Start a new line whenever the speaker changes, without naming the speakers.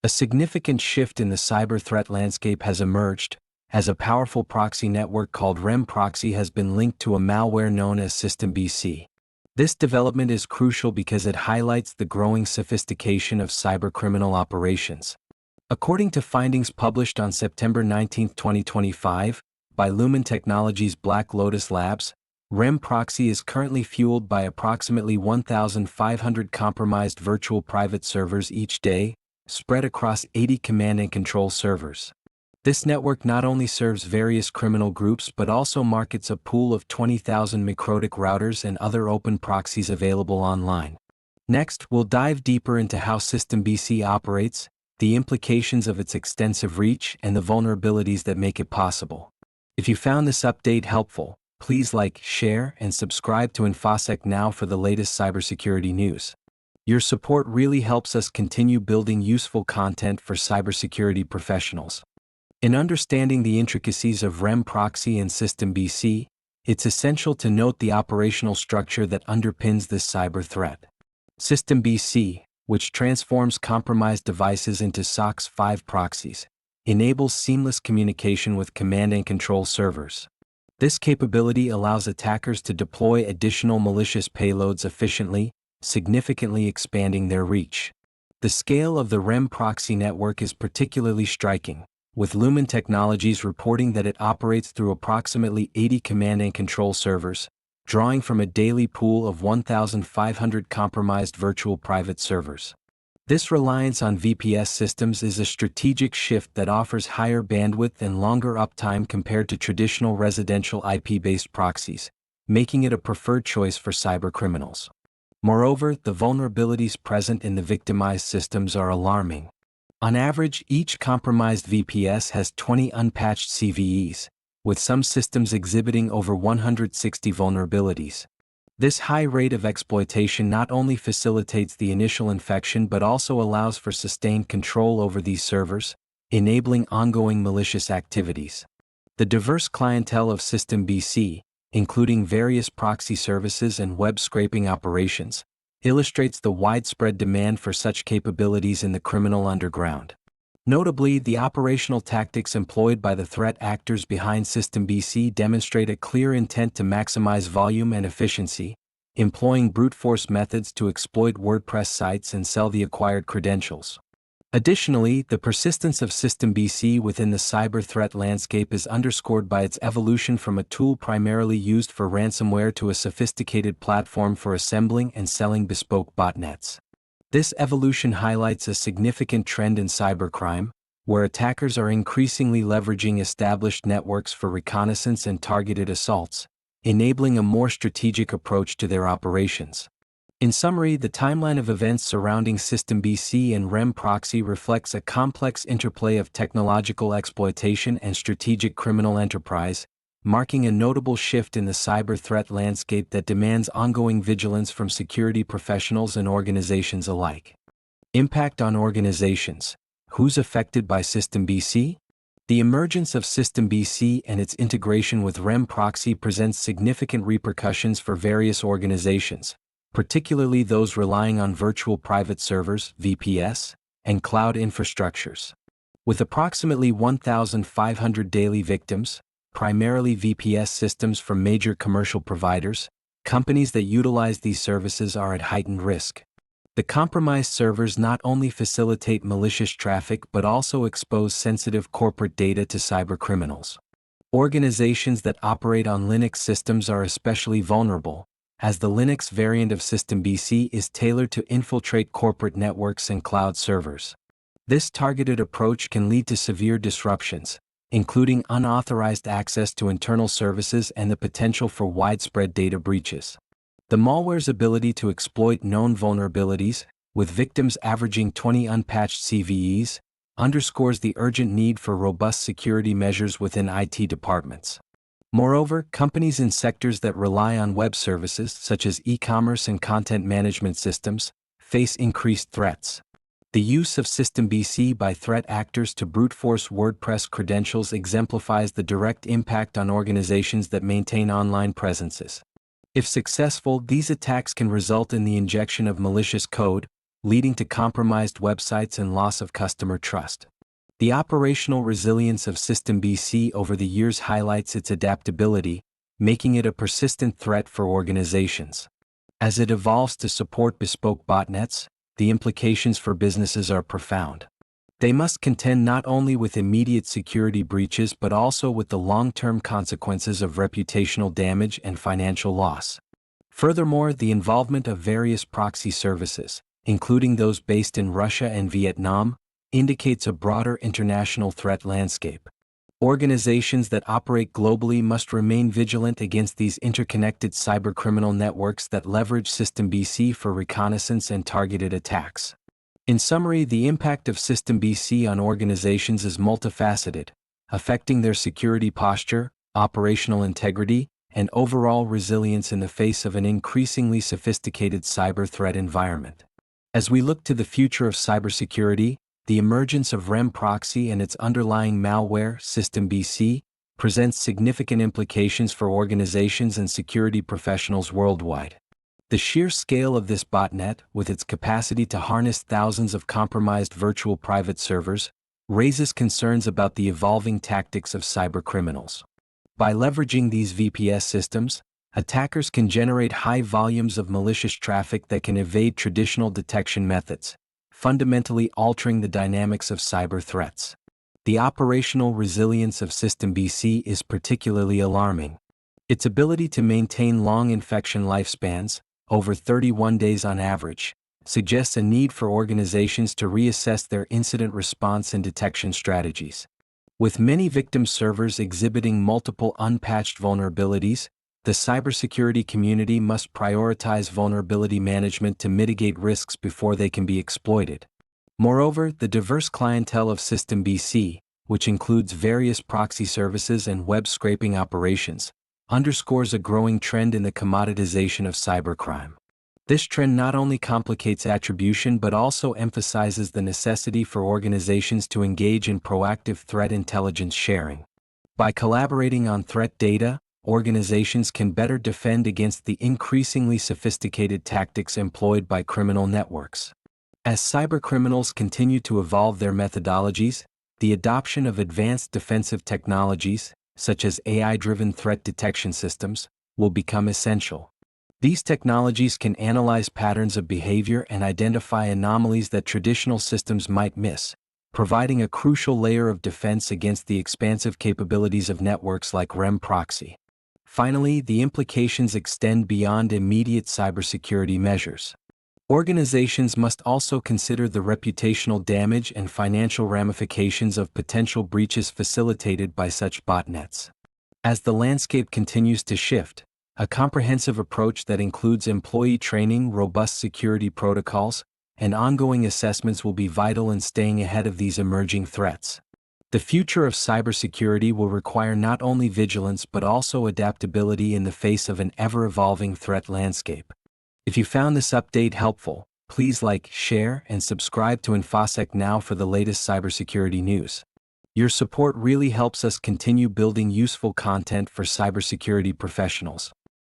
A significant shift in the cyber threat landscape has emerged, as a powerful proxy network called REM Proxy has been linked to a malware known as SystemBC. This development is crucial because it highlights the growing sophistication of cybercriminal operations. According to findings published on September 19, 2025, by Lumen Technologies Black Lotus Labs, REM Proxy is currently fueled by approximately 1,500 compromised virtual private servers each day, spread across 80 command and control servers. This network not only serves various criminal groups but also markets a pool of 20,000 MikroTik routers and other open proxies available online. Next, we'll dive deeper into how SystemBC operates, the implications of its extensive reach, and the vulnerabilities that make it possible. If you found this update helpful, please like, share, and subscribe to InfoSec Now for the latest cybersecurity news. Your support really helps us continue building useful content for cybersecurity professionals. In understanding the intricacies of REM Proxy and SystemBC, it's essential to note the operational structure that underpins this cyber threat. SystemBC, which transforms compromised devices into SOC 5 proxies, enables seamless communication with command and control servers. This capability allows attackers to deploy additional malicious payloads efficiently, significantly expanding their reach. The scale of the REM proxy network is particularly striking, with Lumen Technologies reporting that it operates through approximately 80 command and control servers, drawing from a daily pool of 1,500 compromised virtual private servers. This reliance on VPS systems is a strategic shift that offers higher bandwidth and longer uptime compared to traditional residential IP-based proxies, making it a preferred choice for cybercriminals. Moreover, the vulnerabilities present in the victimized systems are alarming. On average, each compromised VPS has 20 unpatched CVEs, with some systems exhibiting over 160 vulnerabilities. This high rate of exploitation not only facilitates the initial infection but also allows for sustained control over these servers, enabling ongoing malicious activities. The diverse clientele of SystemBC, including various proxy services and web scraping operations, illustrates the widespread demand for such capabilities in the criminal underground. Notably, the operational tactics employed by the threat actors behind SystemBC demonstrate a clear intent to maximize volume and efficiency, employing brute force methods to exploit WordPress sites and sell the acquired credentials. Additionally, the persistence of SystemBC within the cyber threat landscape is underscored by its evolution from a tool primarily used for ransomware to a sophisticated platform for assembling and selling bespoke botnets. This evolution highlights a significant trend in cybercrime, where attackers are increasingly leveraging established networks for reconnaissance and targeted assaults, enabling a more strategic approach to their operations. In summary, the timeline of events surrounding SystemBC and REM Proxy reflects a complex interplay of technological exploitation and strategic criminal enterprise, marking a notable shift in the cyber threat landscape that demands ongoing vigilance from security professionals and organizations alike. Impact on organizations. Who's affected by SystemBC? The emergence of SystemBC and its integration with REM Proxy presents significant repercussions for various organizations, particularly those relying on virtual private servers, VPS, and cloud infrastructures. With approximately 1,500 daily victims, primarily VPS systems from major commercial providers, companies that utilize these services are at heightened risk. The compromised servers not only facilitate malicious traffic but also expose sensitive corporate data to cybercriminals. Organizations that operate on Linux systems are especially vulnerable, as the Linux variant of SystemBC is tailored to infiltrate corporate networks and cloud servers. This targeted approach can lead to severe disruptions, including unauthorized access to internal services and the potential for widespread data breaches. The malware's ability to exploit known vulnerabilities, with victims averaging 20 unpatched CVEs, underscores the urgent need for robust security measures within IT departments. Moreover, companies in sectors that rely on web services, such as e-commerce and content management systems, face increased threats. The use of SystemBC by threat actors to brute force WordPress credentials exemplifies the direct impact on organizations that maintain online presences. If successful, these attacks can result in the injection of malicious code, leading to compromised websites and loss of customer trust. The operational resilience of SystemBC over the years highlights its adaptability, making it a persistent threat for organizations. As it evolves to support bespoke botnets, the implications for businesses are profound. They must contend not only with immediate security breaches but also with the long-term consequences of reputational damage and financial loss. Furthermore, the involvement of various proxy services, including those based in Russia and Vietnam, indicates a broader international threat landscape. Organizations that operate globally must remain vigilant against these interconnected cybercriminal networks that leverage SystemBC for reconnaissance and targeted attacks. In summary, the impact of SystemBC on organizations is multifaceted, affecting their security posture, operational integrity, and overall resilience in the face of an increasingly sophisticated cyber threat environment. As we look to the future of cybersecurity, the emergence of REM Proxy and its underlying malware, SystemBC, presents significant implications for organizations and security professionals worldwide. The sheer scale of this botnet, with its capacity to harness thousands of compromised virtual private servers, raises concerns about the evolving tactics of cybercriminals. By leveraging these VPS systems, attackers can generate high volumes of malicious traffic that can evade traditional detection methods, fundamentally altering the dynamics of cyber threats. The operational resilience of SystemBC is particularly alarming. Its ability to maintain long infection lifespans, over 31 days on average, suggests a need for organizations to reassess their incident response and detection strategies. With many victim servers exhibiting multiple unpatched vulnerabilities, the cybersecurity community must prioritize vulnerability management to mitigate risks before they can be exploited. Moreover, the diverse clientele of SystemBC, which includes various proxy services and web scraping operations, underscores a growing trend in the commoditization of cybercrime. This trend not only complicates attribution but also emphasizes the necessity for organizations to engage in proactive threat intelligence sharing. By collaborating on threat data, organizations can better defend against the increasingly sophisticated tactics employed by criminal networks. As cybercriminals continue to evolve their methodologies, the adoption of advanced defensive technologies, such as AI-driven threat detection systems, will become essential. These technologies can analyze patterns of behavior and identify anomalies that traditional systems might miss, providing a crucial layer of defense against the expansive capabilities of networks like REM Proxy. Finally, the implications extend beyond immediate cybersecurity measures. Organizations must also consider the reputational damage and financial ramifications of potential breaches facilitated by such botnets. As the landscape continues to shift, a comprehensive approach that includes employee training, robust security protocols, and ongoing assessments will be vital in staying ahead of these emerging threats. The future of cybersecurity will require not only vigilance but also adaptability in the face of an ever-evolving threat landscape. If you found this update helpful, please like, share, and subscribe to InfoSec Now for the latest cybersecurity news. Your support really helps us continue building useful content for cybersecurity professionals.